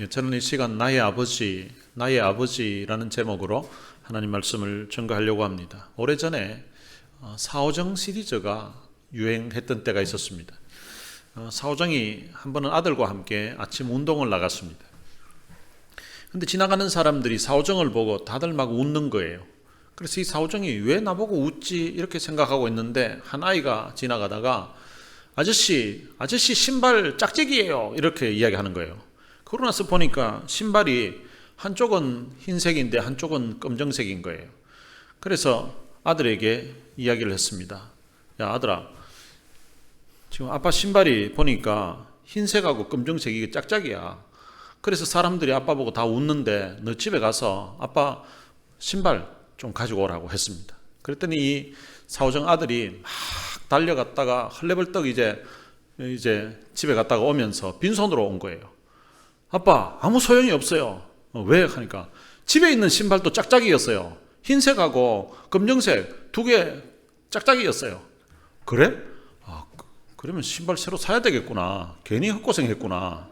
저는 이 시간 나의 아버지라는 제목으로 하나님 말씀을 전가하려고 합니다. 오래전에 사오정 시리즈가 유행했던 때가 있었습니다. 사오정이 한 번은 아들과 함께 아침 운동을 나갔습니다. 근데 지나가는 사람들이 사오정을 보고 다들 막 웃는 거예요. 그래서 이 사오정이 왜 나보고 웃지 이렇게 생각하고 있는데 한 아이가 지나가다가 아저씨 신발 짝짝이에요 이렇게 이야기하는 거예요. 그러고 나서 보니까 신발이 한쪽은 흰색인데 한쪽은 검정색인 거예요. 그래서 아들에게 이야기를 했습니다. 야 아들아, 지금 아빠 신발이 보니까 흰색하고 검정색이 짝짝이야. 그래서 사람들이 아빠 보고 다 웃는데 너 집에 가서 아빠 신발 좀 가지고 오라고 했습니다. 그랬더니 이 사오정 아들이 막 달려갔다가 헐레벌떡 이제 집에 갔다가 오면서 빈손으로 온 거예요. 아빠 아무 소용이 없어요. 왜? 하니까 집에 있는 신발도 짝짝이였어요. 흰색하고 검정색 두 개 짝짝이였어요. 그래? 그러면 신발 새로 사야 되겠구나. 괜히 헛고생했구나.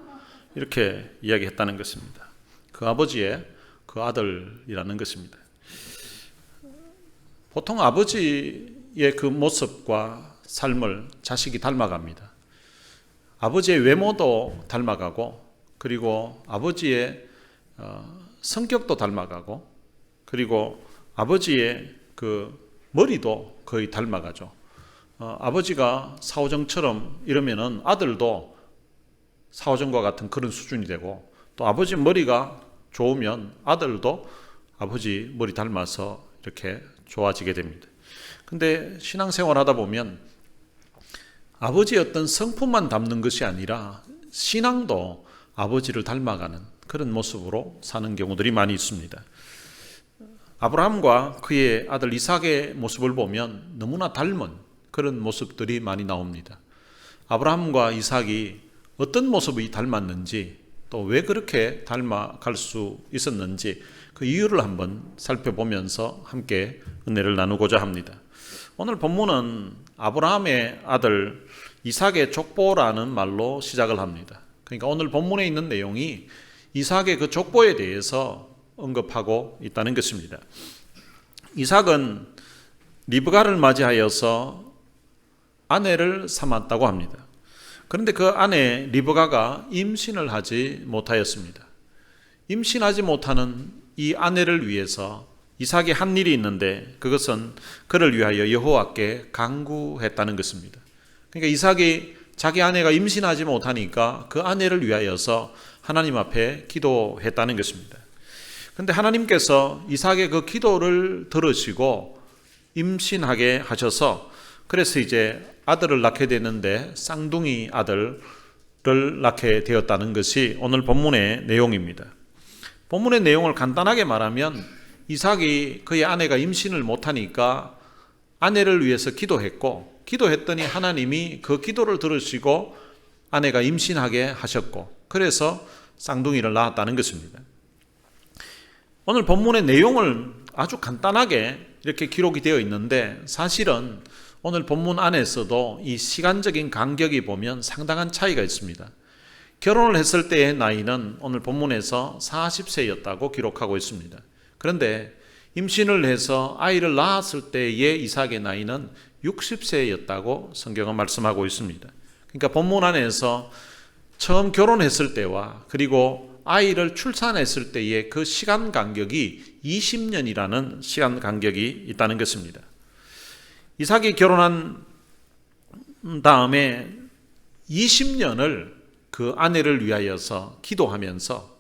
이렇게 이야기했다는 것입니다. 그 아버지의 그 아들이라는 것입니다. 보통 아버지의 그 모습과 삶을 자식이 닮아갑니다. 아버지의 외모도 닮아가고, 그리고 아버지의 성격도 닮아가고, 그리고 아버지의 그 머리도 거의 닮아가죠. 아버지가 사오정처럼 이러면은 아들도 사오정과 같은 그런 수준이 되고, 또 아버지 머리가 좋으면 아들도 아버지 머리 닮아서 이렇게 좋아지게 됩니다. 근데 신앙생활 하다 보면 아버지의 어떤 성품만 닮는 것이 아니라 신앙도 아버지를 닮아가는 그런 모습으로 사는 경우들이 많이 있습니다. 아브라함과 그의 아들 이삭의 모습을 보면 너무나 닮은 그런 모습들이 많이 나옵니다. 아브라함과 이삭이 어떤 모습이 닮았는지, 또 왜 그렇게 닮아갈 수 있었는지 그 이유를 한번 살펴보면서 함께 은혜를 나누고자 합니다. 오늘 본문은 아브라함의 아들 이삭의 족보라는 말로 시작을 합니다. 그러니까 오늘 본문에 있는 내용이 이삭의 그 족보에 대해서 언급하고 있다는 것입니다. 이삭은 리브가를 맞이하여서 아내를 삼았다고 합니다. 그런데 그 아내 리브가가 임신을 하지 못하였습니다. 임신하지 못하는 이 아내를 위해서 이삭이 한 일이 있는데, 그것은 그를 위하여 여호와께 간구했다는 것입니다. 그러니까 이삭이 자기 아내가 임신하지 못하니까 그 아내를 위하여서 하나님 앞에 기도했다는 것입니다. 그런데 하나님께서 이삭의 그 기도를 들으시고 임신하게 하셔서, 그래서 이제 아들을 낳게 되는데 쌍둥이 아들을 낳게 되었다는 것이 오늘 본문의 내용입니다. 본문의 내용을 간단하게 말하면 이삭이 그의 아내가 임신을 못하니까 아내를 위해서 기도했더니 하나님이 그 기도를 들으시고 아내가 임신하게 하셨고, 그래서 쌍둥이를 낳았다는 것입니다. 오늘 본문의 내용을 아주 간단하게 이렇게 기록이 되어 있는데, 사실은 오늘 본문 안에서도 이 시간적인 간격이 보면 상당한 차이가 있습니다. 결혼을 했을 때의 나이는 오늘 본문에서 40세였다고 기록하고 있습니다. 그런데 임신을 해서 아이를 낳았을 때의 이삭의 나이는 60세였다고 성경은 말씀하고 있습니다. 그러니까 본문 안에서 처음 결혼했을 때와 그리고 아이를 출산했을 때의 그 시간 간격이 20년이라는 시간 간격이 있다는 것입니다. 이삭이 결혼한 다음에 20년을 그 아내를 위하여서 기도하면서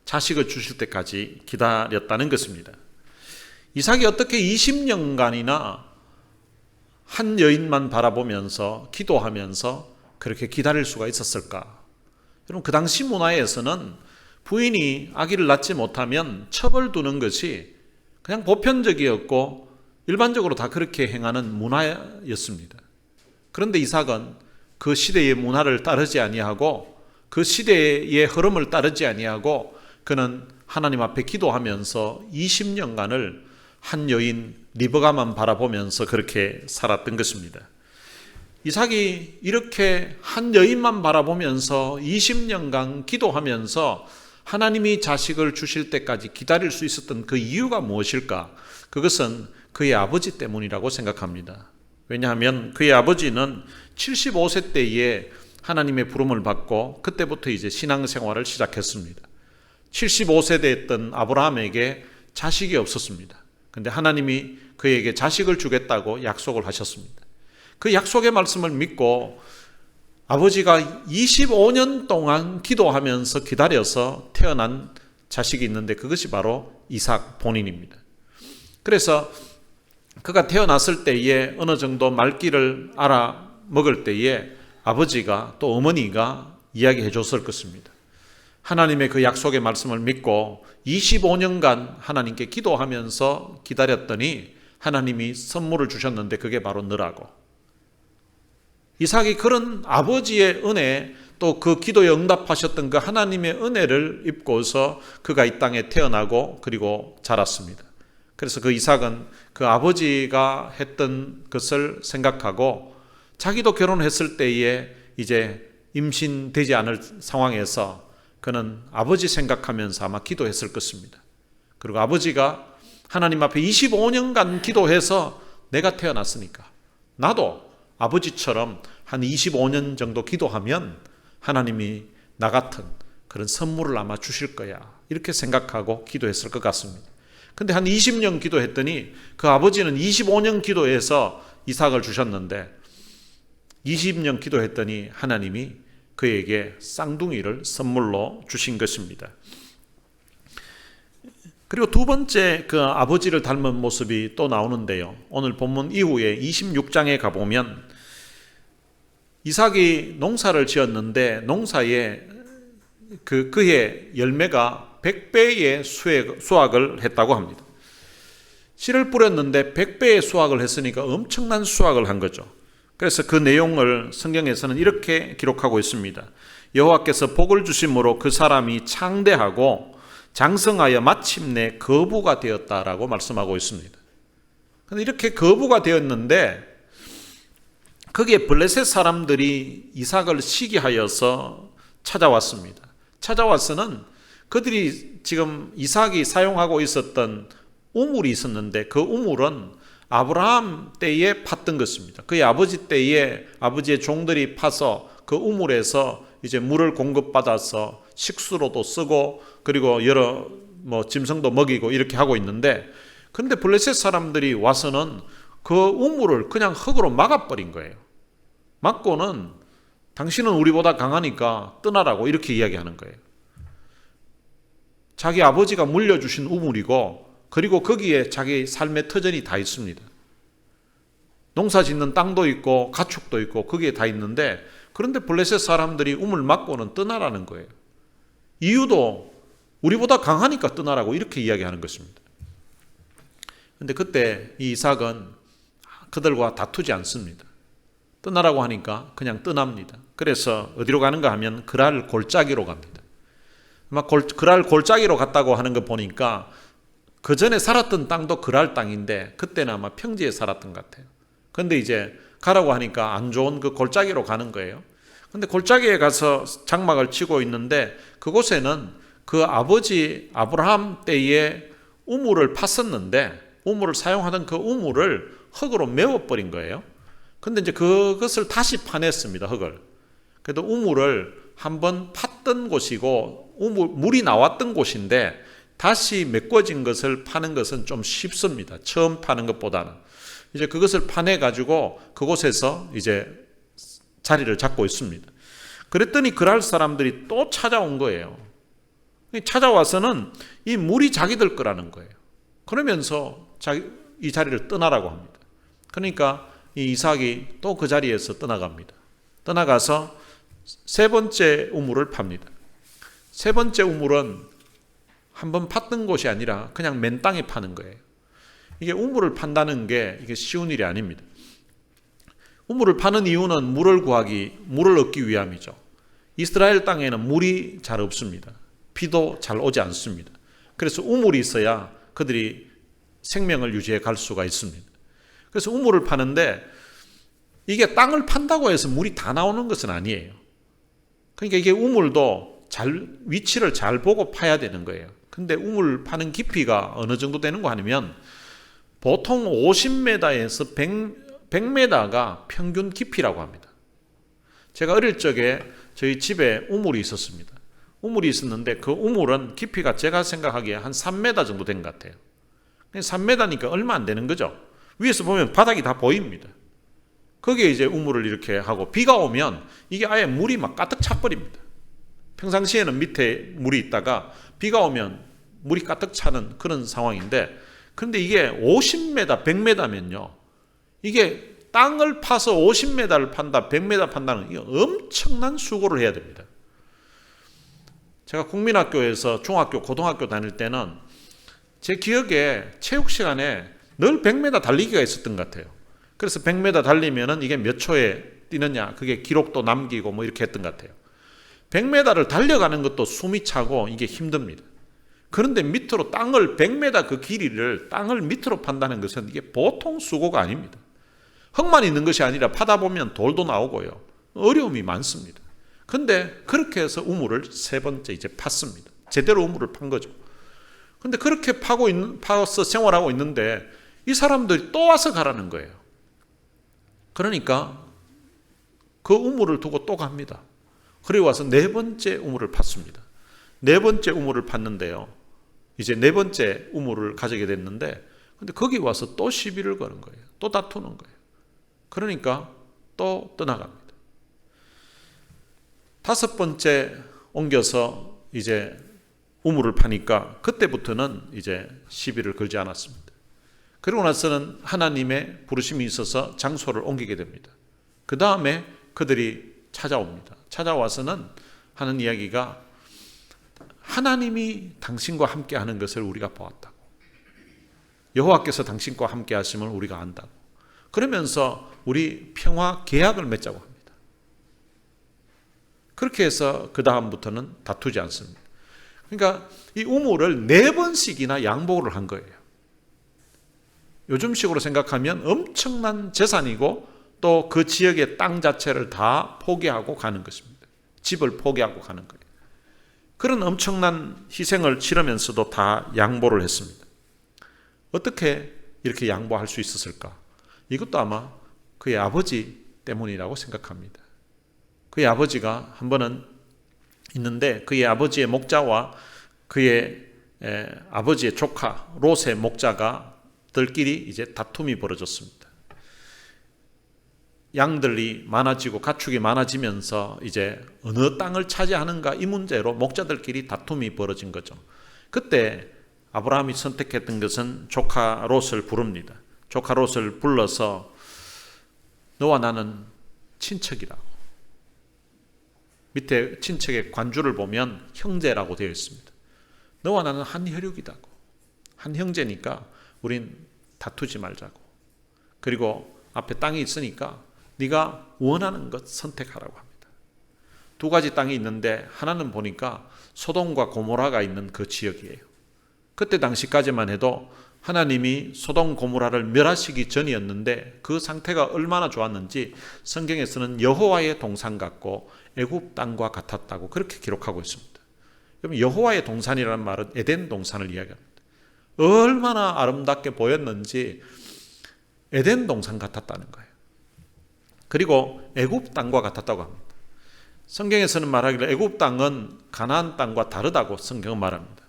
자식을 주실 때까지 기다렸다는 것입니다. 이삭이 어떻게 20년간이나 한 여인만 바라보면서 기도하면서 그렇게 기다릴 수가 있었을까? 여러분, 그 당시 문화에서는 부인이 아기를 낳지 못하면 첩을 두는 것이 그냥 보편적이었고 일반적으로 다 그렇게 행하는 문화였습니다. 그런데 이삭은 그 시대의 문화를 따르지 아니하고 그 시대의 흐름을 따르지 아니하고 그는 하나님 앞에 기도하면서 20년간을 한 여인 리브가만 바라보면서 그렇게 살았던 것입니다. 이삭이 이렇게 한 여인만 바라보면서 20년간 기도하면서 하나님이 자식을 주실 때까지 기다릴 수 있었던 그 이유가 무엇일까? 그것은 그의 아버지 때문이라고 생각합니다. 왜냐하면 그의 아버지는 75세 때에 하나님의 부름을 받고 그때부터 이제 신앙생활을 시작했습니다. 75세 됐던 아브라함에게 자식이 없었습니다. 그런데 하나님이 그에게 자식을 주겠다고 약속을 하셨습니다. 그 약속의 말씀을 믿고 아버지가 25년 동안 기도하면서 기다려서 태어난 자식이 있는데 그것이 바로 이삭 본인입니다. 그래서 그가 태어났을 때에 어느 정도 말귀를 알아먹을 때에 아버지가 또 어머니가 이야기해 줬을 것입니다. 하나님의 그 약속의 말씀을 믿고 25년간 하나님께 기도하면서 기다렸더니 하나님이 선물을 주셨는데 그게 바로 너라고. 이삭이 그런 아버지의 은혜 또 그 기도에 응답하셨던 그 하나님의 은혜를 입고서 그가 이 땅에 태어나고 그리고 자랐습니다. 그래서 그 이삭은 그 아버지가 했던 것을 생각하고 자기도 결혼했을 때에 이제 임신되지 않을 상황에서 그는 아버지 생각하면서 아마 기도했을 것입니다. 그리고 아버지가 하나님 앞에 25년간 기도해서 내가 태어났으니까 나도 아버지처럼 한 25년 정도 기도하면 하나님이 나 같은 그런 선물을 아마 주실 거야. 이렇게 생각하고 기도했을 것 같습니다. 근데 한 20년 기도했더니 그 아버지는 25년 기도해서 이삭을 주셨는데 20년 기도했더니 하나님이 그에게 쌍둥이를 선물로 주신 것입니다. 그리고 두 번째 그 아버지를 닮은 모습이 또 나오는데요. 오늘 본문 이후에 26장에 가보면 이삭이 농사를 지었는데 농사에 그의 열매가 100배의 수확을 했다고 합니다. 씨를 뿌렸는데 100배의 수확을 했으니까 엄청난 수확을 한 거죠. 그래서 그 내용을 성경에서는 이렇게 기록하고 있습니다. 여호와께서 복을 주심으로 그 사람이 창대하고 장성하여 마침내 거부가 되었다라고 말씀하고 있습니다. 그런데 이렇게 거부가 되었는데 거기에 블레셋 사람들이 이삭을 시기하여서 찾아왔습니다. 찾아와서는 그들이 지금 이삭이 사용하고 있었던 우물이 있었는데 그 우물은 아브라함 때에 팠던 것입니다. 그의 아버지 때에 아버지의 종들이 파서 그 우물에서 이제 물을 공급받아서 식수로도 쓰고 그리고 여러 짐승도 먹이고 이렇게 하고 있는데 그런데 블레셋 사람들이 와서는 그 우물을 그냥 흙으로 막아버린 거예요. 막고는 당신은 우리보다 강하니까 떠나라고 이렇게 이야기하는 거예요. 자기 아버지가 물려주신 우물이고 그리고 거기에 자기 삶의 터전이 다 있습니다. 농사 짓는 땅도 있고 가축도 있고 거기에 다 있는데 그런데 블레셋 사람들이 우물 막고는 떠나라는 거예요. 이유도 우리보다 강하니까 떠나라고 이렇게 이야기하는 것입니다. 그런데 그때 이 이삭은 그들과 다투지 않습니다. 떠나라고 하니까 그냥 떠납니다. 그래서 어디로 가는가 하면 그랄 골짜기로 갑니다. 아마 그랄 골짜기로 갔다고 하는 거 보니까 그 전에 살았던 땅도 그랄 땅인데 그때는 아마 평지에 살았던 것 같아요. 그런데 이제 가라고 하니까 안 좋은 그 골짜기로 가는 거예요. 그런데 골짜기에 가서 장막을 치고 있는데 그곳에는 그 아버지 아브라함 때에 우물을 팠었는데 우물을 사용하던 그 우물을 흙으로 메워버린 거예요. 그런데 이제 그것을 다시 파냈습니다. 흙을. 그래도 우물을 한번 팠던 곳이고 물이 나왔던 곳인데 다시 메꿔진 것을 파는 것은 좀 쉽습니다. 처음 파는 것보다는. 이제 그것을 파내가지고 그곳에서 이제 자리를 잡고 있습니다. 그랬더니 그랄 사람들이 또 찾아온 거예요. 찾아와서는 이 물이 자기들 거라는 거예요. 그러면서 이 자리를 떠나라고 합니다. 그러니까 이 이삭이 또 그 자리에서 떠나갑니다. 떠나가서 세 번째 우물을 팝니다. 세 번째 우물은 한번 팠던 곳이 아니라 그냥 맨 땅에 파는 거예요. 이게 우물을 판다는 게 이게 쉬운 일이 아닙니다. 우물을 파는 이유는 물을 얻기 위함이죠. 이스라엘 땅에는 물이 잘 없습니다. 비도 잘 오지 않습니다. 그래서 우물이 있어야 그들이 생명을 유지해 갈 수가 있습니다. 그래서 우물을 파는데 이게 땅을 판다고 해서 물이 다 나오는 것은 아니에요. 그러니까 이게 우물도 위치를 잘 보고 파야 되는 거예요. 근데 우물 파는 깊이가 어느 정도 되는 거 아니면 보통 50m에서 100m가 평균 깊이라고 합니다. 제가 어릴 적에 저희 집에 우물이 있었습니다. 우물이 있었는데 그 우물은 깊이가 제가 생각하기에 한 3m 정도 된 것 같아요. 3m니까 얼마 안 되는 거죠. 위에서 보면 바닥이 다 보입니다. 거기에 이제 우물을 이렇게 하고 비가 오면 이게 아예 물이 막 가득 차버립니다. 평상시에는 밑에 물이 있다가 비가 오면 물이 가득 차는 그런 상황인데, 그런데 이게 50m, 100m면요. 이게 땅을 파서 50m를 판다, 100m 판다는 이게 엄청난 수고를 해야 됩니다. 제가 국민학교에서 중학교, 고등학교 다닐 때는 제 기억에 체육 시간에 늘 100m 달리기가 있었던 것 같아요. 그래서 100m 달리면은 이게 몇 초에 뛰느냐, 그게 기록도 남기고 뭐 이렇게 했던 것 같아요. 100m를 달려가는 것도 숨이 차고 이게 힘듭니다. 그런데 밑으로 땅을 100m 그 길이를 땅을 밑으로 판다는 것은 이게 보통 수고가 아닙니다. 흙만 있는 것이 아니라 파다 보면 돌도 나오고요. 어려움이 많습니다. 근데 그렇게 해서 우물을 세 번째 이제 팠습니다. 제대로 우물을 판 거죠. 근데 그렇게 파서 생활하고 있는데 이 사람들이 또 와서 가라는 거예요. 그러니까 그 우물을 두고 또 갑니다. 그리고 와서 네 번째 우물을 팠습니다. 네 번째 우물을 팠는데요. 이제 네 번째 우물을 가지게 됐는데, 근데 거기 와서 또 시비를 거는 거예요. 또 다투는 거예요. 그러니까 또 떠나갑니다. 다섯 번째 옮겨서 이제 우물을 파니까 그때부터는 이제 시비를 걸지 않았습니다. 그리고 나서는 하나님의 부르심이 있어서 장소를 옮기게 됩니다. 그 다음에 그들이 찾아옵니다. 찾아와서는 하는 이야기가 하나님이 당신과 함께 하는 것을 우리가 보았다고. 여호와께서 당신과 함께 하심을 우리가 안다고. 그러면서 우리 평화 계약을 맺자고 합니다. 그렇게 해서 그 다음부터는 다투지 않습니다. 그러니까 이 우물을 네 번씩이나 양보를 한 거예요. 요즘식으로 생각하면 엄청난 재산이고 또 그 지역의 땅 자체를 다 포기하고 가는 것입니다. 집을 포기하고 가는 거예요. 그런 엄청난 희생을 치르면서도 다 양보를 했습니다. 어떻게 이렇게 양보할 수 있었을까? 이것도 아마 그의 아버지 때문이라고 생각합니다. 그의 아버지가 한 번은 있는데 그의 아버지의 목자와 그의 아버지의 조카 롯의 목자가 들끼리 이제 다툼이 벌어졌습니다. 양들이 많아지고 가축이 많아지면서 이제 어느 땅을 차지하는가 이 문제로 목자들끼리 다툼이 벌어진 거죠. 그때 아브라함이 선택했던 것은 조카 롯을 부릅니다. 조카 롯을 불러서 너와 나는 친척이라고. 밑에 친척의 관주를 보면 형제라고 되어 있습니다. 너와 나는 한 혈육이다고. 한 형제니까 우린 다투지 말자고. 그리고 앞에 땅이 있으니까 네가 원하는 것 선택하라고 합니다. 두 가지 땅이 있는데 하나는 보니까 소돔과 고모라가 있는 그 지역이에요. 그때 당시까지만 해도 하나님이 소돔 고모라를 멸하시기 전이었는데 그 상태가 얼마나 좋았는지 성경에서는 여호와의 동산 같고 애굽 땅과 같았다고 그렇게 기록하고 있습니다. 그럼 여호와의 동산이라는 말은 에덴 동산을 이야기합니다. 얼마나 아름답게 보였는지 에덴 동산 같았다는 거예요. 그리고 애굽 땅과 같았다고 합니다. 성경에서는 말하기를 애굽 땅은 가나안 땅과 다르다고 성경은 말합니다.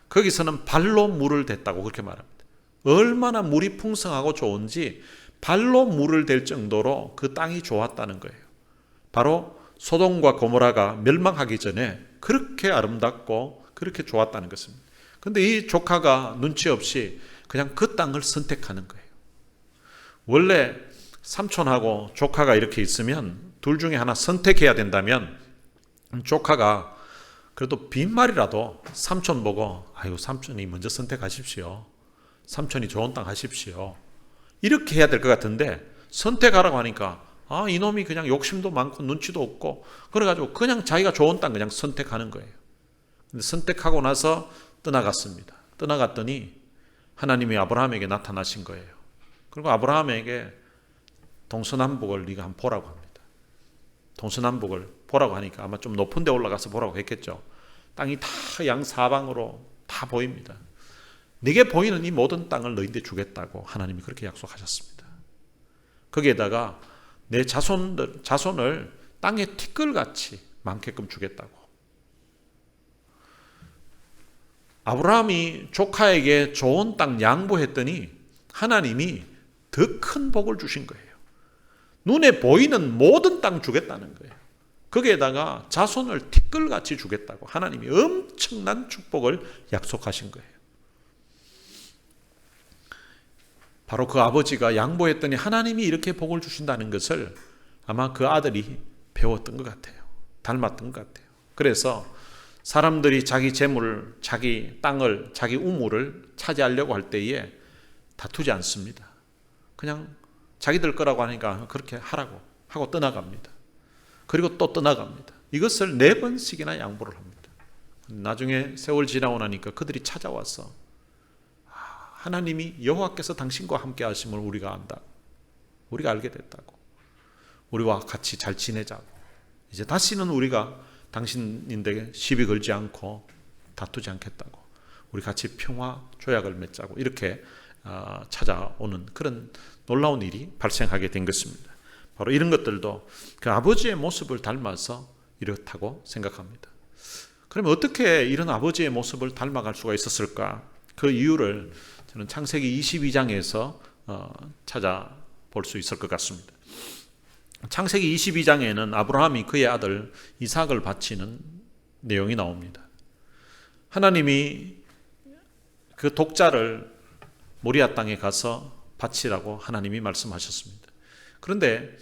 거기서는 발로 물을 댔다고 그렇게 말합니다. 얼마나 물이 풍성하고 좋은지 발로 물을 댈 정도로 그 땅이 좋았다는 거예요. 바로 소돔과 고모라가 멸망하기 전에 그렇게 아름답고 그렇게 좋았다는 것입니다. 그런데 이 조카가 눈치 없이 그냥 그 땅을 선택하는 거예요. 원래 삼촌하고 조카가 이렇게 있으면 둘 중에 하나 선택해야 된다면 조카가 그래도 빈말이라도 삼촌 보고 아유 삼촌이 먼저 선택하십시오. 삼촌이 좋은 땅 하십시오. 이렇게 해야 될 것 같은데 선택하라고 하니까 아 이놈이 그냥 욕심도 많고 눈치도 없고 그래가지고 그냥 자기가 좋은 땅 그냥 선택하는 거예요. 근데 선택하고 나서 떠나갔습니다. 떠나갔더니 하나님이 아브라함에게 나타나신 거예요. 그리고 아브라함에게 동서남북을 네가 한번 보라고 합니다. 동서남북을 보라고 하니까 아마 좀 높은 데 올라가서 보라고 했겠죠. 땅이 다 양사방으로 다 보입니다. 네게 보이는 이 모든 땅을 너희한테 주겠다고 하나님이 그렇게 약속하셨습니다. 거기에다가 내 자손을 땅에 티끌같이 많게끔 주겠다고. 아브라함이 조카에게 좋은 땅 양보했더니 하나님이 더 큰 복을 주신 거예요. 눈에 보이는 모든 땅 주겠다는 거예요. 거기에다가 자손을 티끌같이 주겠다고 하나님이 엄청난 축복을 약속하신 거예요. 바로 그 아버지가 양보했더니 하나님이 이렇게 복을 주신다는 것을 아마 그 아들이 배웠던 것 같아요. 닮았던 것 같아요. 그래서 사람들이 자기 재물, 자기 땅을, 자기 우물을 차지하려고 할 때에 다투지 않습니다. 그냥 자기들 거라고 하니까 그렇게 하라고 하고 떠나갑니다. 그리고 또 떠나갑니다. 이것을 4번씩이나 양보를 합니다. 나중에 세월 지나고 나니까 그들이 찾아와서 하나님이 여호와께서 당신과 함께 하심을 우리가 안다. 우리가 알게 됐다고. 우리와 같이 잘 지내자고. 이제 다시는 우리가 당신인데 시비 걸지 않고 다투지 않겠다고. 우리 같이 평화 조약을 맺자고. 이렇게 찾아오는 그런 놀라운 일이 발생하게 된 것입니다. 바로 이런 것들도 그 아버지의 모습을 닮아서 이렇다고 생각합니다. 그러면 어떻게 이런 아버지의 모습을 닮아갈 수가 있었을까? 그 이유를 저는 창세기 22장에서 찾아볼 수 있을 것 같습니다. 창세기 22장에는 아브라함이 그의 아들 이삭을 바치는 내용이 나옵니다. 하나님이 그 독자를 모리아 땅에 가서 바치라고 하나님이 말씀하셨습니다. 그런데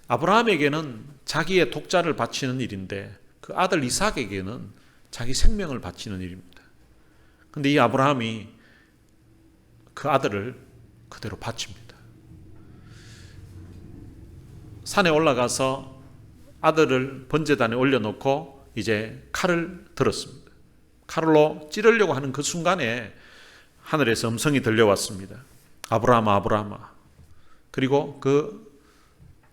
아브라함에게는 자기의 독자를 바치는 일인데 그 아들 이삭에게는 자기 생명을 바치는 일입니다. 그런데 이 아브라함이 그 아들을 그대로 바칩니다. 산에 올라가서 아들을 번제단에 올려놓고 이제 칼을 들었습니다. 칼로 찌르려고 하는 그 순간에 하늘에서 음성이 들려왔습니다. 아브라함아, 아브라함아. 그리고 그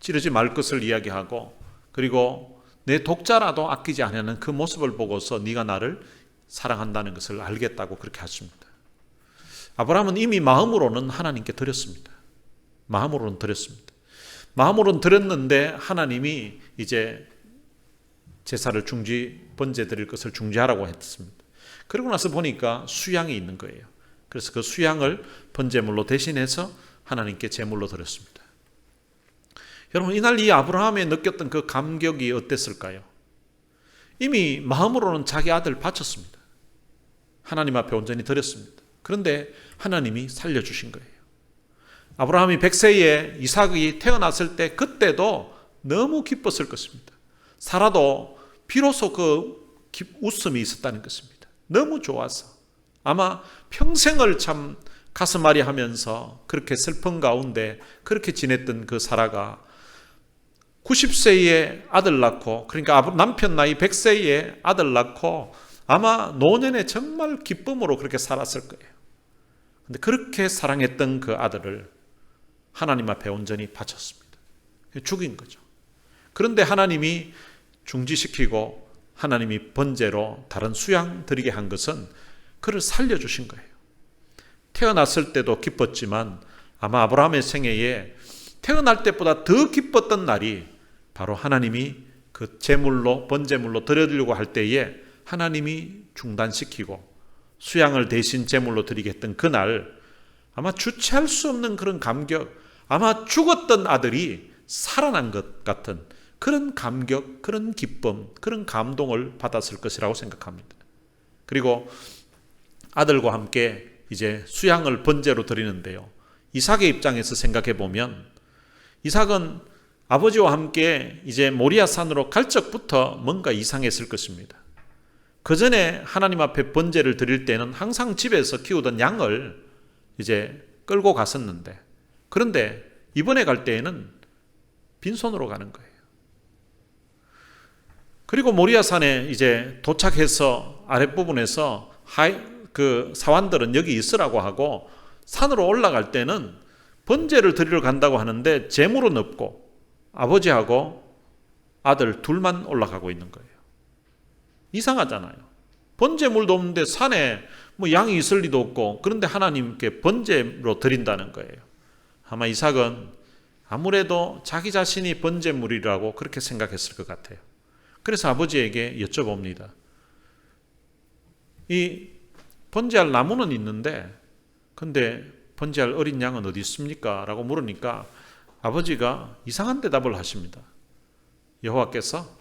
찌르지 말 것을 이야기하고, 그리고 내 독자라도 아끼지 않는 그 모습을 보고서 네가 나를 사랑한다는 것을 알겠다고 그렇게 하십니다. 아브라함은 이미 마음으로는 하나님께 드렸습니다. 마음으로는 드렸습니다. 마음으로는 드렸는데 하나님이 이제 제사를 번제 드릴 것을 중지하라고 했습니다. 그러고 나서 보니까 수양이 있는 거예요. 그래서 그 수양을 번제물로 대신해서 하나님께 제물로 드렸습니다. 여러분, 이날 이 아브라함이 느꼈던 그 감격이 어땠을까요? 이미 마음으로는 자기 아들 바쳤습니다. 하나님 앞에 온전히 드렸습니다. 그런데 하나님이 살려주신 거예요. 아브라함이 100세에 이삭이 태어났을 때 그때도 너무 기뻤을 것입니다. 사라도 비로소 그 웃음이 있었다는 것입니다. 너무 좋아서 아마 평생을 참 가슴앓이 하면서 그렇게 슬픈 가운데 그렇게 지냈던 그 사라가 90세에 아들 낳고, 그러니까 남편 나이 100세에 아들 낳고 아마 노년에 정말 기쁨으로 그렇게 살았을 거예요. 근데 그렇게 사랑했던 그 아들을 하나님 앞에 온전히 바쳤습니다. 죽인 거죠. 그런데 하나님이 중지시키고 하나님이 번제로 다른 수양 드리게 한 것은 그를 살려주신 거예요. 태어났을 때도 기뻤지만 아마 아브라함의 생애에 태어날 때보다 더 기뻤던 날이 바로 하나님이 그 제물로 번제물로 드려주려고 할 때에 하나님이 중단시키고 수양을 대신 제물로 드리게 했던 그날, 아마 주체할 수 없는 그런 감격, 아마 죽었던 아들이 살아난 것 같은 그런 감격, 그런 기쁨, 그런 감동을 받았을 것이라고 생각합니다. 그리고 아들과 함께 이제 수양을 번제로 드리는데요, 이삭의 입장에서 생각해 보면 이삭은 아버지와 함께 이제 모리아 산으로 갈 적부터 뭔가 이상했을 것입니다. 그 전에 하나님 앞에 번제를 드릴 때는 항상 집에서 키우던 양을 이제 끌고 갔었는데, 그런데 이번에 갈 때에는 빈손으로 가는 거예요. 그리고 모리아 산에 이제 도착해서 아랫부분에서 그 사환들은 여기 있으라고 하고 산으로 올라갈 때는 번제를 드리러 간다고 하는데 제물은 없고 아버지하고 아들 둘만 올라가고 있는 거예요. 이상하잖아요. 번제물도 없는데 산에 뭐 양이 있을 리도 없고, 그런데 하나님께 번제로 드린다는 거예요. 아마 이삭은 아무래도 자기 자신이 번제물이라고 그렇게 생각했을 것 같아요. 그래서 아버지에게 여쭤봅니다. 이 번제할 나무는 있는데 근데 번제할 어린 양은 어디 있습니까? 라고 물으니까 아버지가 이상한 대답을 하십니다. 여호와께서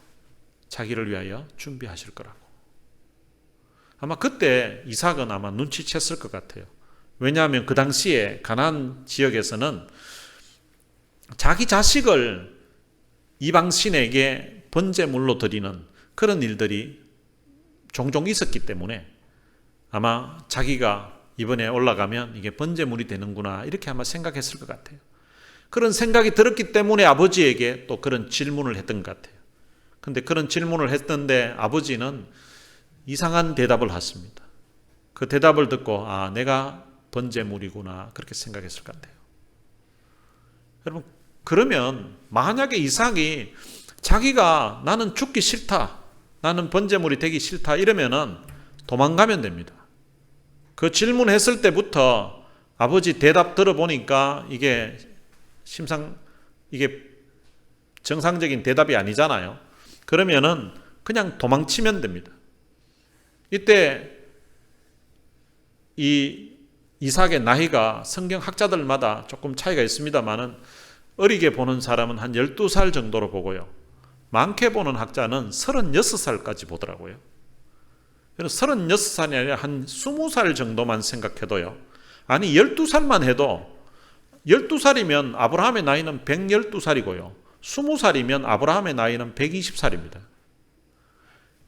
자기를 위하여 준비하실 거라고. 아마 그때 이삭은 아마 눈치챘을 것 같아요. 왜냐하면 그 당시에 가나안 지역에서는 자기 자식을 이방신에게 번제물로 드리는 그런 일들이 종종 있었기 때문에 아마 자기가 이번에 올라가면 이게 번제물이 되는구나 이렇게 아마 생각했을 것 같아요. 그런 생각이 들었기 때문에 아버지에게 또 그런 질문을 했던 것 같아요. 근데 그런 질문을 했던데 아버지는 이상한 대답을 하십니다. 그 대답을 듣고 내가 번제물이구나 그렇게 생각했을 것 같아요. 여러분, 그러면 만약에 이삭이 자기가 나는 죽기 싫다, 나는 번제물이 되기 싫다 이러면은 도망가면 됩니다. 그 질문했을 때부터 아버지 대답 들어보니까 이게 정상적인 대답이 아니잖아요. 그러면은 그냥 도망치면 됩니다. 이때 이 이삭의 나이가 성경 학자들마다 조금 차이가 있습니다만은 어리게 보는 사람은 한 12살 정도로 보고요. 많게 보는 학자는 36살까지 보더라고요. 그래서 36살이 아니라 한 20살 정도만 생각해도요. 아니 12살만 해도 12살이면 아브라함의 나이는 112살이고요. 20살이면 아브라함의 나이는 120살입니다.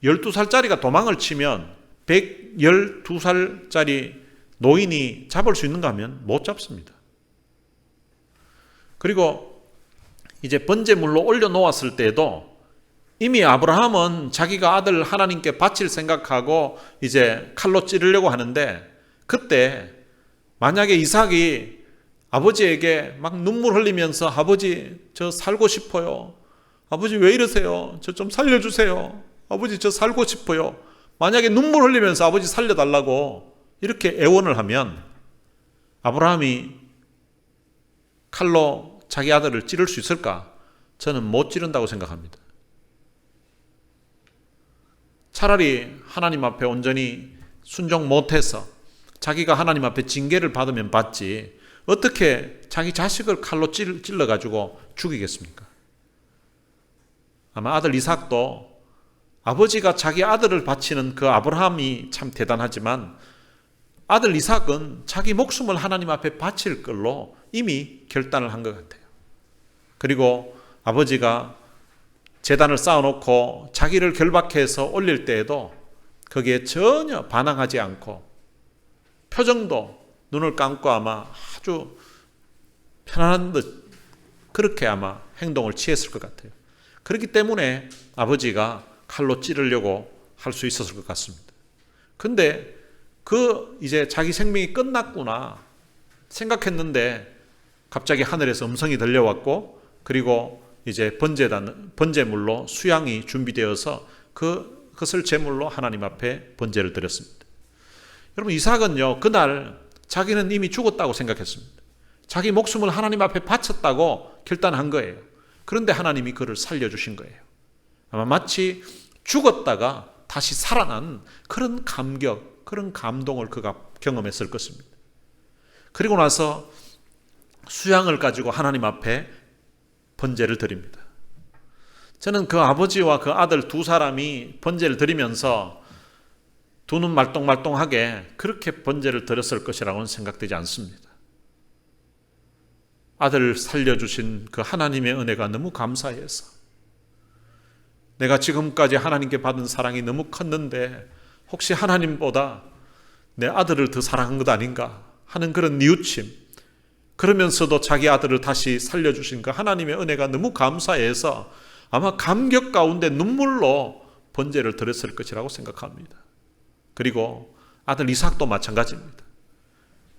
12살짜리가 도망을 치면 112살짜리 노인이 잡을 수 있는가 하면 못 잡습니다. 그리고 이제 번제물로 올려놓았을 때에도 이미 아브라함은 자기가 아들 하나님께 바칠 생각하고 이제 칼로 찌르려고 하는데 그때 만약에 이삭이 아버지에게 막 눈물 흘리면서 아버지 저 살고 싶어요. 아버지 왜 이러세요? 저 좀 살려주세요. 아버지 저 살고 싶어요. 만약에 눈물 흘리면서 아버지 살려달라고 이렇게 애원을 하면 아브라함이 칼로 자기 아들을 찌를 수 있을까? 저는 못 찌른다고 생각합니다. 차라리 하나님 앞에 온전히 순종 못해서 자기가 하나님 앞에 징계를 받으면 받지 어떻게 자기 자식을 칼로 찔러가지고 죽이겠습니까? 아마 아들 이삭도 아버지가 자기 아들을 바치는 그 아브라함이 참 대단하지만 아들 이삭은 자기 목숨을 하나님 앞에 바칠 걸로 이미 결단을 한 것 같아요. 그리고 아버지가 제단을 쌓아놓고 자기를 결박해서 올릴 때에도 거기에 전혀 반항하지 않고 표정도 눈을 감고 아마 아주 편안한 듯 그렇게 아마 행동을 취했을 것 같아요. 그렇기 때문에 아버지가 칼로 찌르려고 할 수 있었을 것 같습니다. 근데 이제 자기 생명이 끝났구나 생각했는데 갑자기 하늘에서 음성이 들려왔고 그리고 이제 번제물로 수양이 준비되어서 그것을 제물로 하나님 앞에 번제를 드렸습니다. 여러분 이삭은요 그날 자기는 이미 죽었다고 생각했습니다. 자기 목숨을 하나님 앞에 바쳤다고 결단한 거예요. 그런데 하나님이 그를 살려주신 거예요. 아마 마치 죽었다가 다시 살아난 그런 감격, 그런 감동을 그가 경험했을 것입니다. 그리고 나서 수양을 가지고 하나님 앞에 번제를 드립니다. 저는 그 아버지와 그 아들 두 사람이 번제를 드리면서 두 눈 말똥말똥하게 그렇게 번제를 드렸을 것이라고는 생각되지 않습니다. 아들 살려주신 그 하나님의 은혜가 너무 감사해서 내가 지금까지 하나님께 받은 사랑이 너무 컸는데 혹시 하나님보다 내 아들을 더 사랑한 것 아닌가 하는 그런 뉘우침, 그러면서도 자기 아들을 다시 살려주신 그 하나님의 은혜가 너무 감사해서 아마 감격 가운데 눈물로 번제를 드렸을 것이라고 생각합니다. 그리고 아들 이삭도 마찬가지입니다.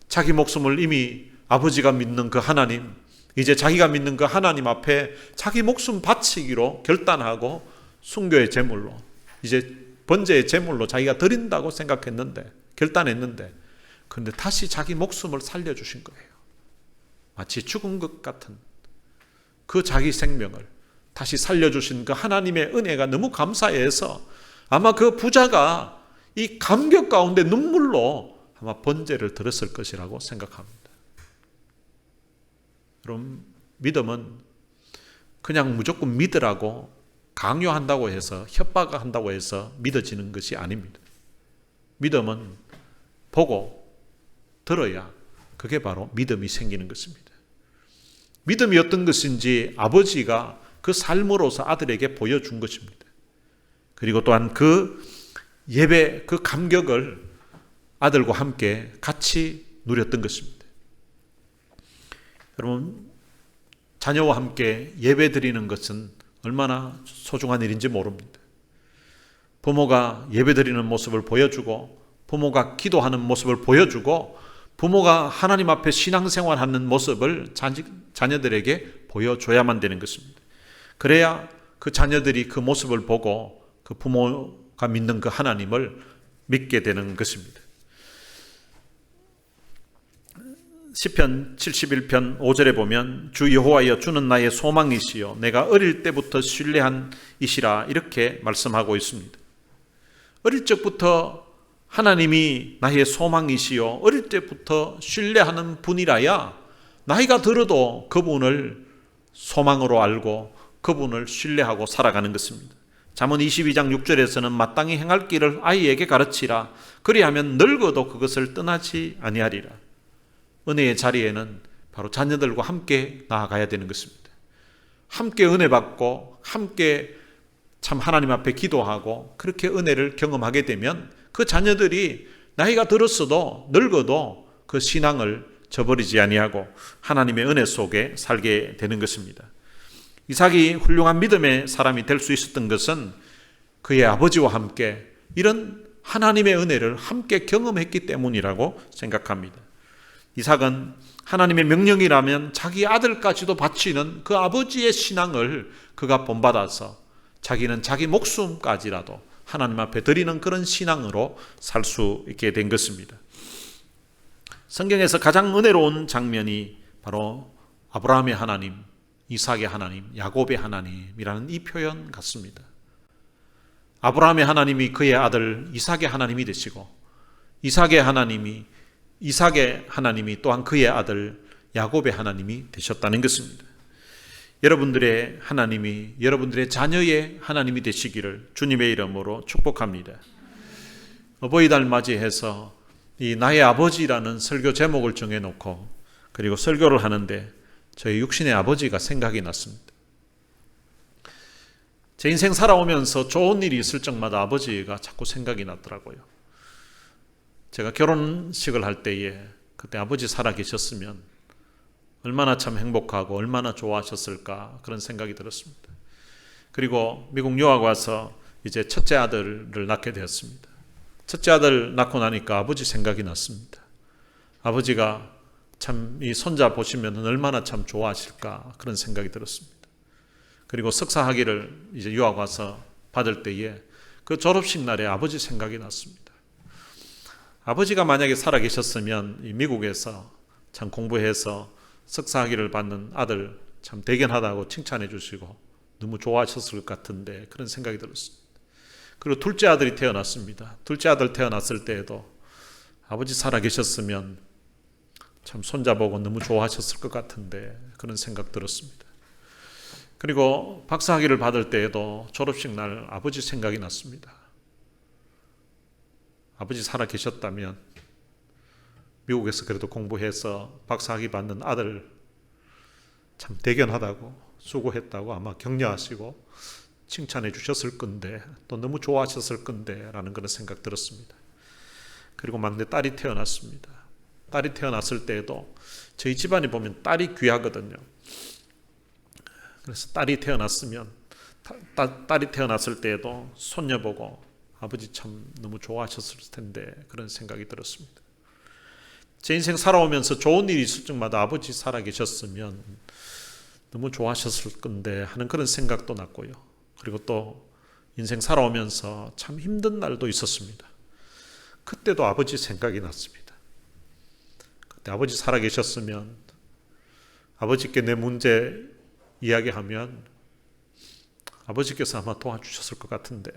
자기 목숨을 이미 아버지가 믿는 그 하나님, 이제 자기가 믿는 그 하나님 앞에 자기 목숨 바치기로 결단하고 순교의 제물로, 이제 번제의 제물로 자기가 드린다고 생각했는데, 결단했는데, 그런데 다시 자기 목숨을 살려주신 거예요. 마치 죽은 것 같은 그 자기 생명을 다시 살려주신 그 하나님의 은혜가 너무 감사해서 아마 그 부자가 이 감격 가운데 눈물로 아마 번제를 드렸을 것이라고 생각합니다. 여러분, 믿음은 그냥 무조건 믿으라고 강요한다고 해서, 협박한다고 해서 믿어지는 것이 아닙니다. 믿음은 보고 들어야 그게 바로 믿음이 생기는 것입니다. 믿음이 어떤 것인지 아버지가 그 삶으로서 아들에게 보여준 것입니다. 그리고 또한 그 예배, 그 감격을 아들과 함께 같이 누렸던 것입니다. 여러분, 자녀와 함께 예배 드리는 것은 얼마나 소중한 일인지 모릅니다. 부모가 예배 드리는 모습을 보여주고, 부모가 기도하는 모습을 보여주고, 부모가 하나님 앞에 신앙생활하는 모습을 자녀들에게 보여줘야만 되는 것입니다. 그래야 그 자녀들이 그 모습을 보고 그 부모가 믿는 그 하나님을 믿게 되는 것입니다. 시편 71편 5절에 보면 주 여호와여 주는 나의 소망이시여 내가 어릴 때부터 신뢰한 이시라, 이렇게 말씀하고 있습니다. 어릴 적부터 하나님이 나의 소망이시여, 어릴 때부터 신뢰하는 분이라야 나이가 들어도 그분을 소망으로 알고 그분을 신뢰하고 살아가는 것입니다. 잠언 22장 6절에서는 마땅히 행할 길을 아이에게 가르치라, 그리하면 늙어도 그것을 떠나지 아니하리라. 은혜의 자리에는 바로 자녀들과 함께 나아가야 되는 것입니다. 함께 은혜 받고 함께 참 하나님 앞에 기도하고 그렇게 은혜를 경험하게 되면 그 자녀들이 나이가 들었어도 늙어도 그 신앙을 저버리지 아니하고 하나님의 은혜 속에 살게 되는 것입니다. 이삭이 훌륭한 믿음의 사람이 될 수 있었던 것은 그의 아버지와 함께 이런 하나님의 은혜를 함께 경험했기 때문이라고 생각합니다. 이삭은 하나님의 명령이라면 자기 아들까지도 바치는 그 아버지의 신앙을 그가 본받아서 자기는 자기 목숨까지라도 하나님 앞에 드리는 그런 신앙으로 살 수 있게 된 것입니다. 성경에서 가장 은혜로운 장면이 바로 아브라함의 하나님, 이삭의 하나님, 야곱의 하나님이라는 이 표현 같습니다. 아브라함의 하나님이 그의 아들 이삭의 하나님이 되시고, 이삭의 하나님이 또한 그의 아들 야곱의 하나님이 되셨다는 것입니다. 여러분들의 하나님이 여러분들의 자녀의 하나님이 되시기를 주님의 이름으로 축복합니다. 어버이달 맞이해서 이 나의 아버지라는 설교 제목을 정해놓고 그리고 설교를 하는데 저희 육신의 아버지가 생각이 났습니다. 제 인생 살아오면서 좋은 일이 있을 적마다 아버지가 자꾸 생각이 났더라고요. 제가 결혼식을 할 때에 그때 아버지 살아계셨으면 얼마나 참 행복하고 얼마나 좋아하셨을까, 그런 생각이 들었습니다. 그리고 미국 유학 와서 이제 첫째 아들을 낳게 되었습니다. 첫째 아들 낳고 나니까 아버지 생각이 났습니다. 아버지가 참 이 손자 보시면 얼마나 참 좋아하실까, 그런 생각이 들었습니다. 그리고 석사 학위를 이제 유학 와서 받을 때에 그 졸업식 날에 아버지 생각이 났습니다. 아버지가 만약에 살아계셨으면 이 미국에서 참 공부해서 석사 학위를 받는 아들 참 대견하다고 칭찬해 주시고 너무 좋아하셨을 것 같은데, 그런 생각이 들었습니다. 그리고 둘째 아들이 태어났습니다. 둘째 아들 태어났을 때에도 아버지 살아계셨으면 참 손자 보고 너무 좋아하셨을 것 같은데, 그런 생각 들었습니다. 그리고 박사 학위를 받을 때에도 졸업식 날 아버지 생각이 났습니다. 아버지 살아계셨다면 미국에서 그래도 공부해서 박사학위 받는 아들 참 대견하다고, 수고했다고 아마 격려하시고 칭찬해 주셨을 건데, 또 너무 좋아하셨을 건데 라는 그런 생각 들었습니다. 그리고 막내 딸이 태어났습니다. 딸이 태어났을 때에도 저희 집안이 보면 딸이 귀하거든요. 그래서 딸이 태어났을 때에도 손녀 보고 아버지 참 너무 좋아하셨을 텐데, 그런 생각이 들었습니다. 제 인생 살아오면서 좋은 일이 있을 적마다 아버지 살아계셨으면 너무 좋아하셨을 건데 하는 그런 생각도 났고요. 그리고 또 인생 살아오면서 참 힘든 날도 있었습니다. 그때도 아버지 생각이 났습니다. 그때 아버지 살아계셨으면 아버지께 내 문제 이야기하면 아버지께서 아마 도와주셨을 것 같은데,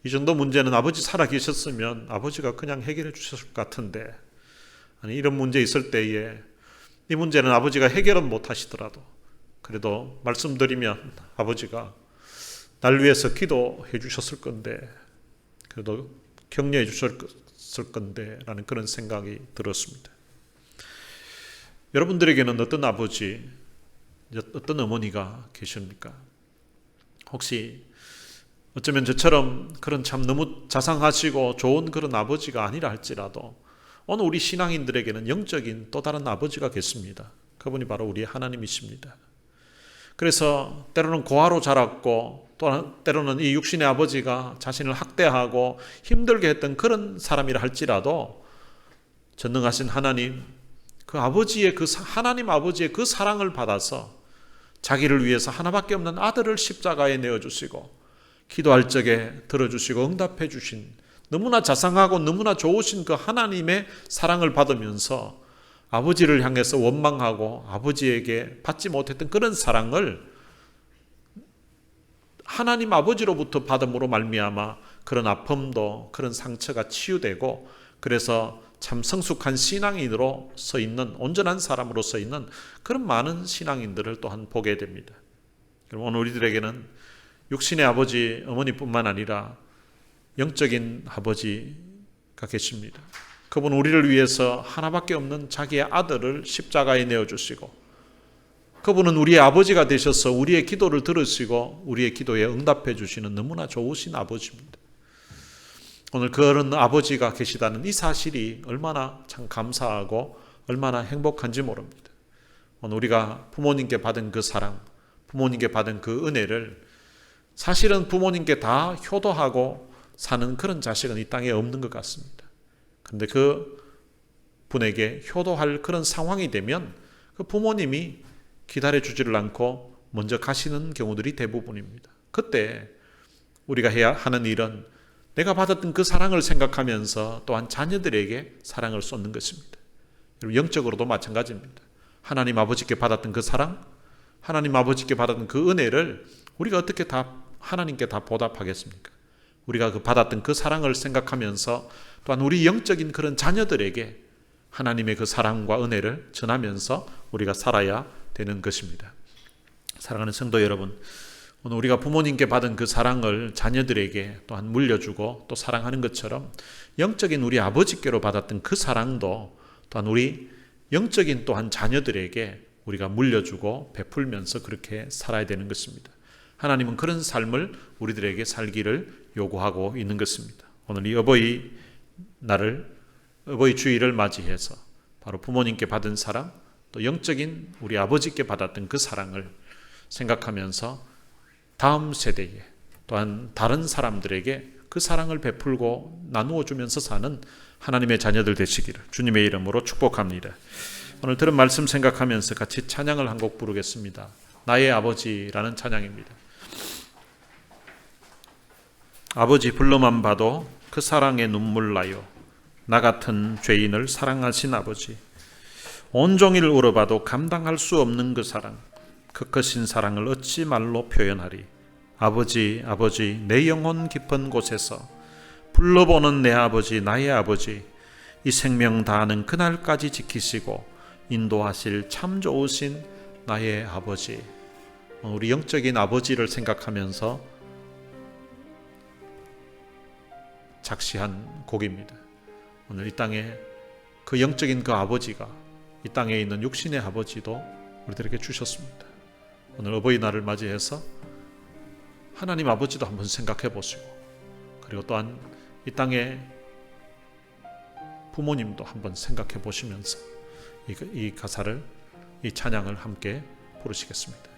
이 정도 문제는 아버지 살아계셨으면 아버지가 그냥 해결해 주셨을 것 같은데, 아니 이런 문제 있을 때에 이 문제는 아버지가 해결은 못 하시더라도 그래도 말씀드리면 아버지가 날 위해서 기도해 주셨을 건데, 그래도 격려해 주셨을 건데 라는 그런 생각이 들었습니다. 여러분들에게는 어떤 아버지, 어떤 어머니가 계십니까? 혹시 어쩌면 저처럼 그런 참 너무 자상하시고 좋은 그런 아버지가 아니라 할지라도 오늘 우리 신앙인들에게는 영적인 또 다른 아버지가 계십니다. 그분이 바로 우리 하나님이십니다. 그래서 때로는 고아로 자랐고 또 때로는 이 육신의 아버지가 자신을 학대하고 힘들게 했던 그런 사람이라 할지라도 전능하신 하나님, 그 아버지의 하나님 아버지의 그 사랑을 받아서 자기를 위해서 하나밖에 없는 아들을 십자가에 내어주시고 기도할 적에 들어주시고 응답해 주신 너무나 자상하고 너무나 좋으신 그 하나님의 사랑을 받으면서 아버지를 향해서 원망하고 아버지에게 받지 못했던 그런 사랑을 하나님 아버지로부터 받음으로 말미암아 그런 아픔도 그런 상처가 치유되고, 그래서 참 성숙한 신앙인으로 서 있는, 온전한 사람으로 서 있는 그런 많은 신앙인들을 또한 보게 됩니다. 오늘 우리들에게는 육신의 아버지, 어머니뿐만 아니라 영적인 아버지가 계십니다. 그분은 우리를 위해서 하나밖에 없는 자기의 아들을 십자가에 내어주시고, 그분은 우리의 아버지가 되셔서 우리의 기도를 들으시고 우리의 기도에 응답해 주시는 너무나 좋으신 아버지입니다. 오늘 그런 아버지가 계시다는 이 사실이 얼마나 참 감사하고 얼마나 행복한지 모릅니다. 오늘 우리가 부모님께 받은 그 사랑, 부모님께 받은 그 은혜를, 사실은 부모님께 다 효도하고 사는 그런 자식은 이 땅에 없는 것 같습니다. 그런데 그 분에게 효도할 그런 상황이 되면 그 부모님이 기다려주지를 않고 먼저 가시는 경우들이 대부분입니다. 그때 우리가 해야 하는 일은 내가 받았던 그 사랑을 생각하면서 또한 자녀들에게 사랑을 쏟는 것입니다. 영적으로도 마찬가지입니다. 하나님 아버지께 받았던 그 사랑, 하나님 아버지께 받았던 그 은혜를 우리가 어떻게 다 하나님께 다 보답하겠습니까? 우리가 그 받았던 그 사랑을 생각하면서 또한 우리 영적인 그런 자녀들에게 하나님의 그 사랑과 은혜를 전하면서 우리가 살아야 되는 것입니다. 사랑하는 성도 여러분, 오늘 우리가 부모님께 받은 그 사랑을 자녀들에게 또한 물려주고 또 사랑하는 것처럼 영적인 우리 아버지께로 받았던 그 사랑도 또한 우리 영적인 또한 자녀들에게 우리가 물려주고 베풀면서 그렇게 살아야 되는 것입니다. 하나님은 그런 삶을 우리들에게 살기를 요구하고 있는 것입니다. 오늘 이 어버이 날을, 어버이 주일을 맞이해서 바로 부모님께 받은 사랑, 또 영적인 우리 아버지께 받았던 그 사랑을 생각하면서 다음 세대에 또한 다른 사람들에게 그 사랑을 베풀고 나누어 주면서 사는 하나님의 자녀들 되시기를 주님의 이름으로 축복합니다. 오늘 들은 말씀 생각하면서 같이 찬양을 한 곡 부르겠습니다. 나의 아버지라는 찬양입니다. 아버지 불러만 봐도 그 사랑에 눈물 나요. 나 같은 죄인을 사랑하신 아버지, 온종일 울어봐도 감당할 수 없는 그 사랑, 그 크신 사랑을 어찌 말로 표현하리. 아버지, 아버지, 내 영혼 깊은 곳에서 불러보는 내 아버지, 나의 아버지, 이 생명 다하는 그날까지 지키시고 인도하실 참 좋으신 나의 아버지. 우리 영적인 아버지를 생각하면서 작시한 곡입니다. 오늘 이 땅에 그 영적인 그 아버지가 이 땅에 있는 육신의 아버지도 우리들에게 주셨습니다. 오늘 어버이날을 맞이해서 하나님 아버지도 한번 생각해 보시고, 그리고 또한 이 땅에 부모님도 한번 생각해 보시면서 이 가사를, 이 찬양을 함께 부르시겠습니다.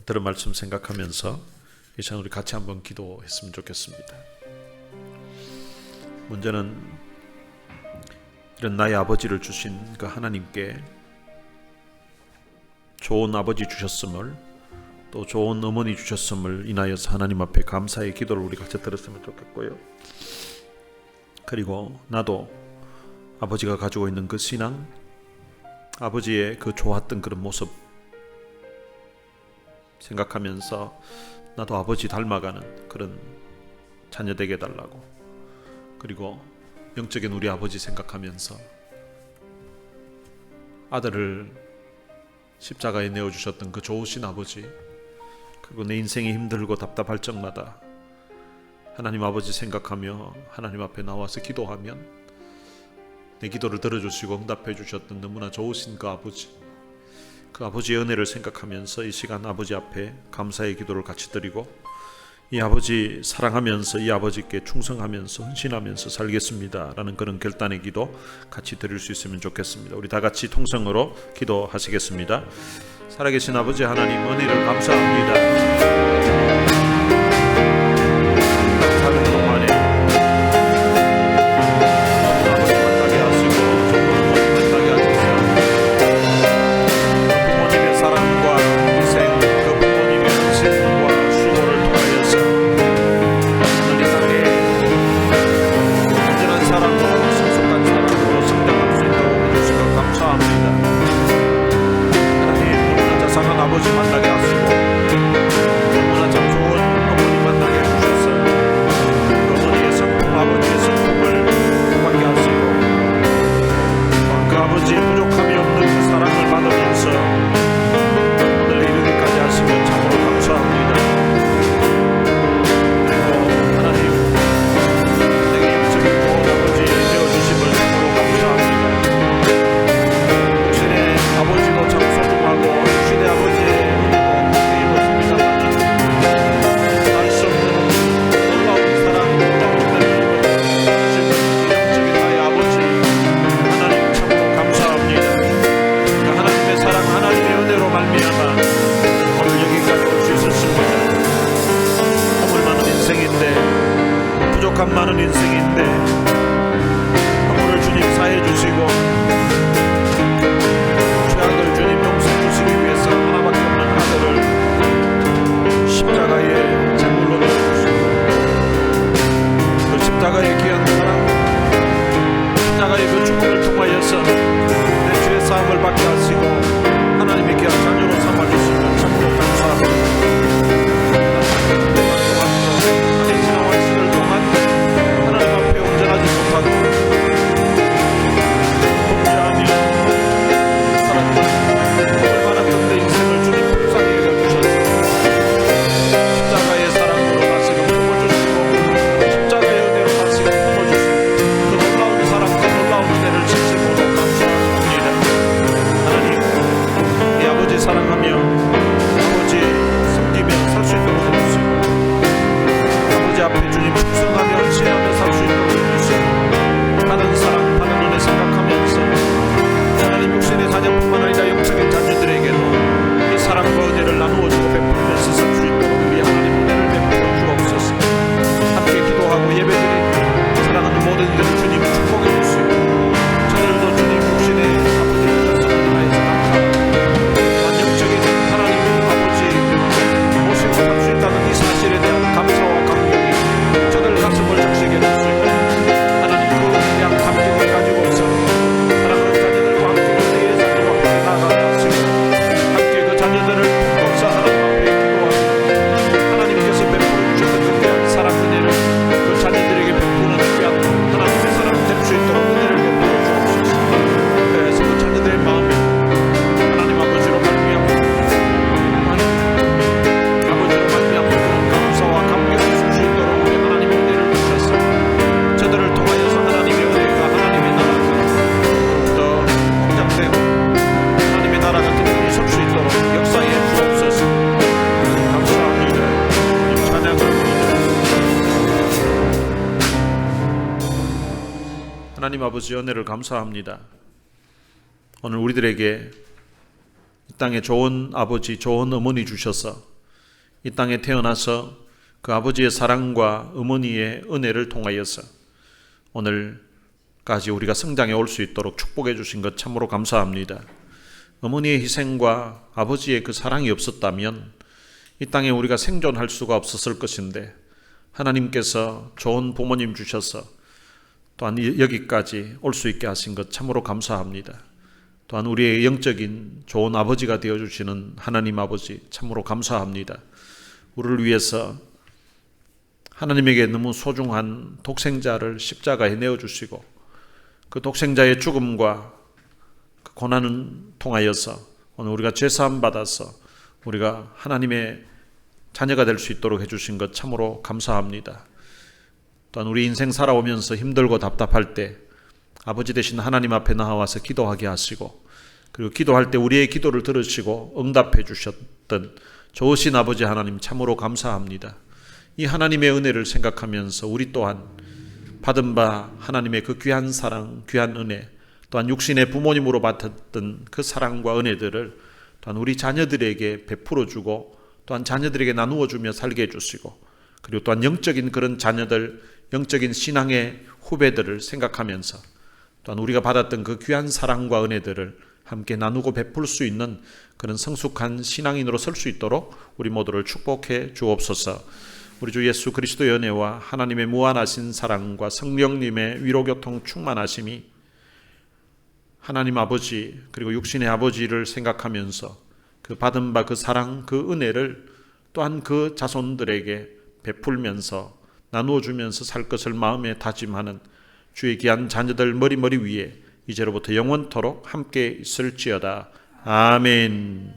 들은 말씀 생각하면서 이 시간 우리 같이 한번 기도했으면 좋겠습니다. 먼저는 이런 나의 아버지를 주신 그 하나님께 좋은 아버지 주셨음을, 또 좋은 어머니 주셨음을 인하여서 하나님 앞에 감사의 기도를 우리 같이 들었으면 좋겠고요. 그리고 나도 아버지가 가지고 있는 그 신앙, 아버지의 그 좋았던 그런 모습 생각하면서 나도 아버지 닮아가는 그런 자녀 되게 해달라고, 그리고 영적인 우리 아버지 생각하면서 아들을 십자가에 내어주셨던 그 좋으신 아버지, 그리고 내 인생이 힘들고 답답할 적마다 하나님 아버지 생각하며 하나님 앞에 나와서 기도하면 내 기도를 들어주시고 응답해 주셨던 너무나 좋으신 그 아버지, 그 아버지의 은혜를 생각하면서 이 시간 아버지 앞에 감사의 기도를 같이 드리고, 이 아버지 사랑하면서 이 아버지께 충성하면서 헌신하면서 살겠습니다 라는 그런 결단의 기도 같이 드릴 수 있으면 좋겠습니다. 우리 다 같이 통성으로 기도하시겠습니다. 살아계신 아버지 하나님, 은혜를 감사합니다. 사는 동안에 아버지 만나게 하시고 부모님 만나게 하셔서 부모님의 사랑과 희생, 그 부모님의 헌신과 수고를 통하여서 오늘 이 땅에 온전한 사랑으로 성숙한 사랑으로 성장할 수 있도록 해주시고 감사합니다. 하나님, 너무나 자상한 아버지 만나게 하시고 너무나 참 좋은 어머니 만나게 해주셔서 그 어머니의 성품, 아버지의 성품을 받게 하시고 그 아버지의 부족함이 없는 그 사랑을 받으면서 오늘 이르기까지 하시면 참으로 감사합니다. 그리고 하나님, 내게 영적인 좋은 아버지 되어주심을 참으로 감사합니다. 육신의 아버지도 참 소중하고 육신의 아버지의 은혜도 힘입었습니다만 알 수 없는 놀라운 사랑, 놀라운 은혜를 입어주신 영적인 나의 아버지 하나님, 참으로 감사합니다. 그 하나님의 사랑, 하나님의 은혜로 말미암아 오늘 여기까지 올 수 있었습니다. 허물 많은 인생인데, 부족함 많은 인생인데 허물을 주님 사해 주시고 죄악을 주님 용서해 주시기 위해서 하나밖에 없는 아들을 십자가에 제물로 내어주시고 그 십자가의 귀한 사랑, 십자가의 그 죽음을 통하여서 내 죄 사함을 받게 하시고 하나님의 귀한 자녀로 삼아주시면 참으로 감사합니다. 아니 지나와 있을 동안 하나님 앞에 온전하지 못하고 범죄하며 살았던 얼마나 큰 내 인생을 주님 풍성히 여겨주셔서 십자가의 사랑으로 다시금 품어주시고 십자가의 은혜로 다시금 품어주시고 그 놀라운 사랑, 그 놀라운 은혜를 진심으로 감사합니다. 하나님, 이 아버지 사랑하며 아버지 섬기며 살 수 있도록 해주시고 아버지 앞에 주님 충성하며 헌신하며 살 수 있도록 해주시고 받은 사랑, 받은 은혜 생각하면서 하나님, 육신의 자녀뿐만 아니라 영적인 자녀들에게도 이 사랑과 은혜를 나누어주고 베풀면서 살 수 있도록 우리 하나님 은혜를 베풀어 주옵소서. 함께 기도하고 예배드리며 사랑하는 모든 이들을 주님 축복해 주시고 저들도 주님 육신의 아버지 주셨음을 인하여서 감사합니다. 영적인 하나님 아버지 모시고 살 수 있다는 이 사실에 대한 감사와 감격이 저들 가슴을 적시게 될 수 있고 하나님, 그것에 대한 감격을 가지고서 사랑하는 자녀들과 함께 은혜의 자녀와 함께 나아가게 하시고 함께 그 자녀들을 품고서 하나님 앞에 기도하며 하나님께서 베풀어 주셨던 그 귀한 사랑 은혜를 그 자녀들에게 베푸는 귀한 하나님의 사랑 될 수 있도록 은혜를 베풀어 주옵소서. 그래서 그 자녀들의 마음에 하나님 아버지로 말미암고 아버지로 말미암고 그런 감사와 감격이 있을 수 있도록 우리 하나님의 은혜를 주셔서 저들을 통하여서 하나님의 은혜가, 하나님의 나라가 더욱더 확장되고 하나님의 나라가 든든히 설 수 있도록 역사에 주옵소서. 감사합니다. 찬양을 부르짖습니다. 하나님 아버지, 은혜를 감사합니다. 오늘 우리들에게 이 땅에 좋은 아버지, 좋은 어머니 주셔서 이 땅에 태어나서 그 아버지의 사랑과 어머니의 은혜를 통하여서 오늘까지 우리가 성장해 올 수 있도록 축복해 주신 것 참으로 감사합니다. 어머니의 희생과 아버지의 그 사랑이 없었다면 이 땅에 우리가 생존할 수가 없었을 것인데 하나님께서 좋은 부모님 주셔서 또한 여기까지 올 수 있게 하신 것 참으로 감사합니다. 또한 우리의 영적인 좋은 아버지가 되어주시는 하나님 아버지 참으로 감사합니다. 우리를 위해서 하나님에게 너무 소중한 독생자를 십자가에 내어주시고 그 독생자의 죽음과 그 고난을 통하여서 오늘 우리가 죄사함 받아서 우리가 하나님의 자녀가 될 수 있도록 해주신 것 참으로 감사합니다. 또한 우리 인생 살아오면서 힘들고 답답할 때 아버지 되신 하나님 앞에 나와서 기도하게 하시고 그리고 기도할 때 우리의 기도를 들으시고 응답해 주셨던 좋으신 아버지 하나님 참으로 감사합니다. 이 하나님의 은혜를 생각하면서 우리 또한 받은 바 하나님의 그 귀한 사랑, 귀한 은혜, 또한 육신의 부모님으로 받았던 그 사랑과 은혜들을 또한 우리 자녀들에게 베풀어 주고 또한 자녀들에게 나누어 주며 살게 해주시고 그리고 또한 영적인 그런 자녀들, 영적인 신앙의 후배들을 생각하면서 또한 우리가 받았던 그 귀한 사랑과 은혜들을 함께 나누고 베풀 수 있는 그런 성숙한 신앙인으로 설 수 있도록 우리 모두를 축복해 주옵소서. 우리 주 예수 그리스도의 은혜와 하나님의 무한하신 사랑과 성령님의 위로교통 충만하심이 하나님 아버지 그리고 육신의 아버지를 생각하면서 그 받은 바 그 사랑, 그 은혜를 또한 그 자손들에게 베풀면서 나누어 주면서 살 것을 마음에 다짐하는 주의 귀한 자녀들 머리 위에 이제로부터 영원토록 함께 있을지어다. 아멘.